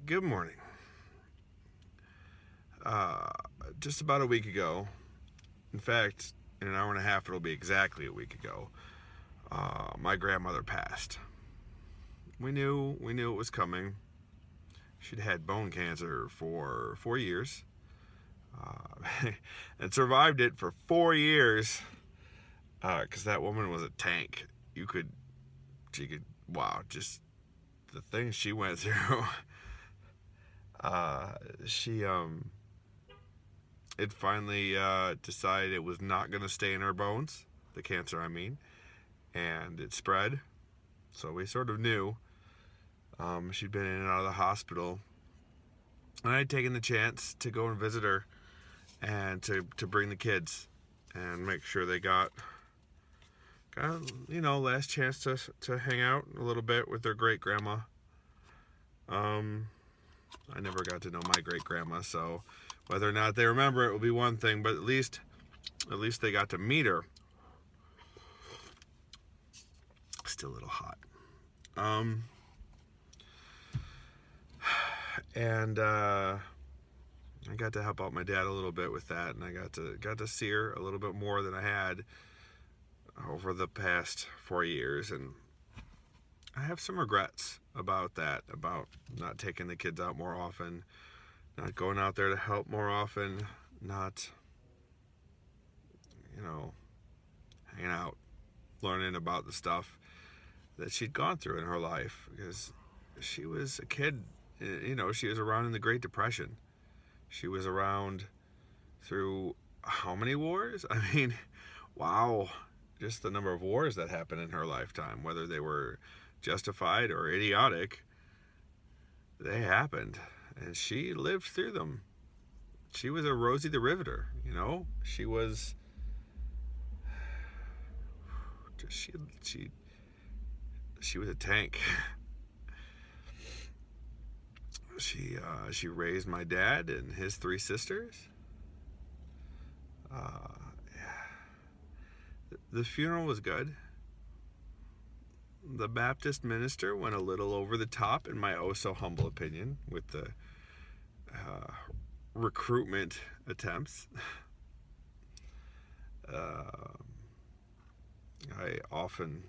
Good morning. Uh, just about a week ago, in fact, in an hour and a half, it'll be exactly a week ago, my grandmother passed. We knew it was coming. She'd had bone cancer for 4 years, and survived it for 4 years, because that woman was a tank. She could, wow, just the things she went through. She it finally decided it was not going to stay in her bones, the cancer, I mean, and it spread. So we sort of knew. She'd been in and out of the hospital, and I'd taken the chance to go and visit her and to bring the kids and make sure they got last chance to hang out a little bit with their great grandma. I never got to know my great grandma, so whether or not they remember it will be one thing, but at least they got to meet her. Still a little hot. And I got to help out my dad a little bit with that, and I got to see her a little bit more than I had over the past 4 years, and I have some regrets about that, about not taking the kids out more often, not going out there to help more often, not, hanging out, learning about the stuff that she'd gone through in her life, because she was a kid, she was around in the Great Depression. She was around through how many wars? I mean, wow, just the number of wars that happened in her lifetime, whether they were justified or idiotic, they happened, and she lived through them. She was a Rosie the Riveter, She was she was a tank. She raised my dad and his three sisters. The funeral was good. The Baptist minister went a little over the top, in my oh so humble opinion, with the recruitment attempts. I often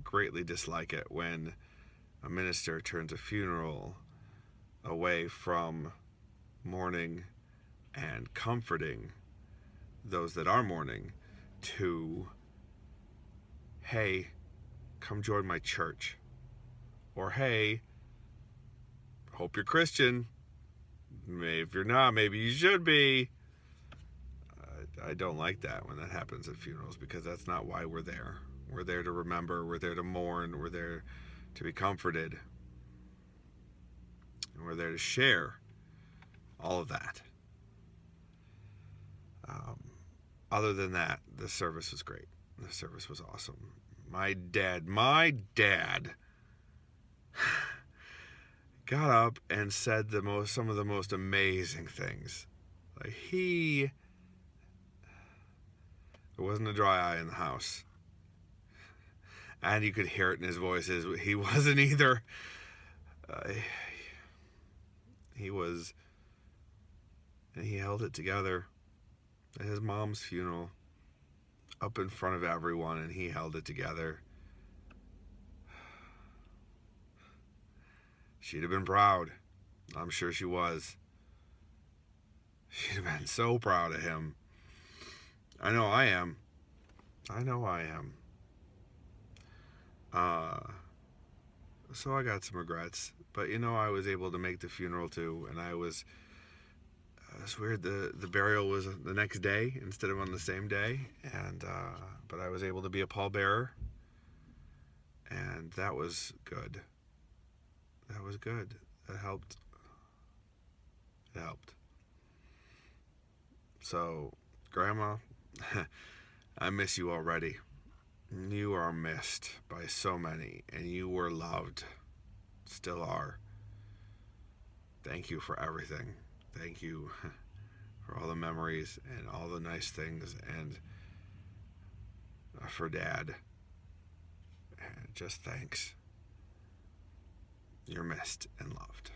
greatly dislike it when a minister turns a funeral away from mourning and comforting those that are mourning to, hey, come join my church. Or, hey, hope you're Christian. Maybe if you're not, maybe you should be. I don't like that when that happens at funerals, because that's not why we're there. We're there to remember. We're there to mourn. We're there to be comforted. And we're there to share all of that. Other than that, the service was great. The service was awesome. My dad got up and said some of the most amazing things. Like, there wasn't a dry eye in the house. And you could hear it in his voice. He wasn't either. He was, and he held it together at his mom's funeral, up in front of everyone, and he held it together. She'd have been proud. I'm sure she was. She'd have been so proud of him. I know I am. So I got some regrets. But, I was able to make the funeral too, and it's weird, the burial was the next day instead of on the same day, and but I was able to be a pallbearer, and that was good. That helped. So, Grandma, I miss you already. You are missed by so many, and you were loved. Still are. Thank you for everything. Thank you for all the memories and all the nice things, and for Dad. Just thanks. You're missed and loved.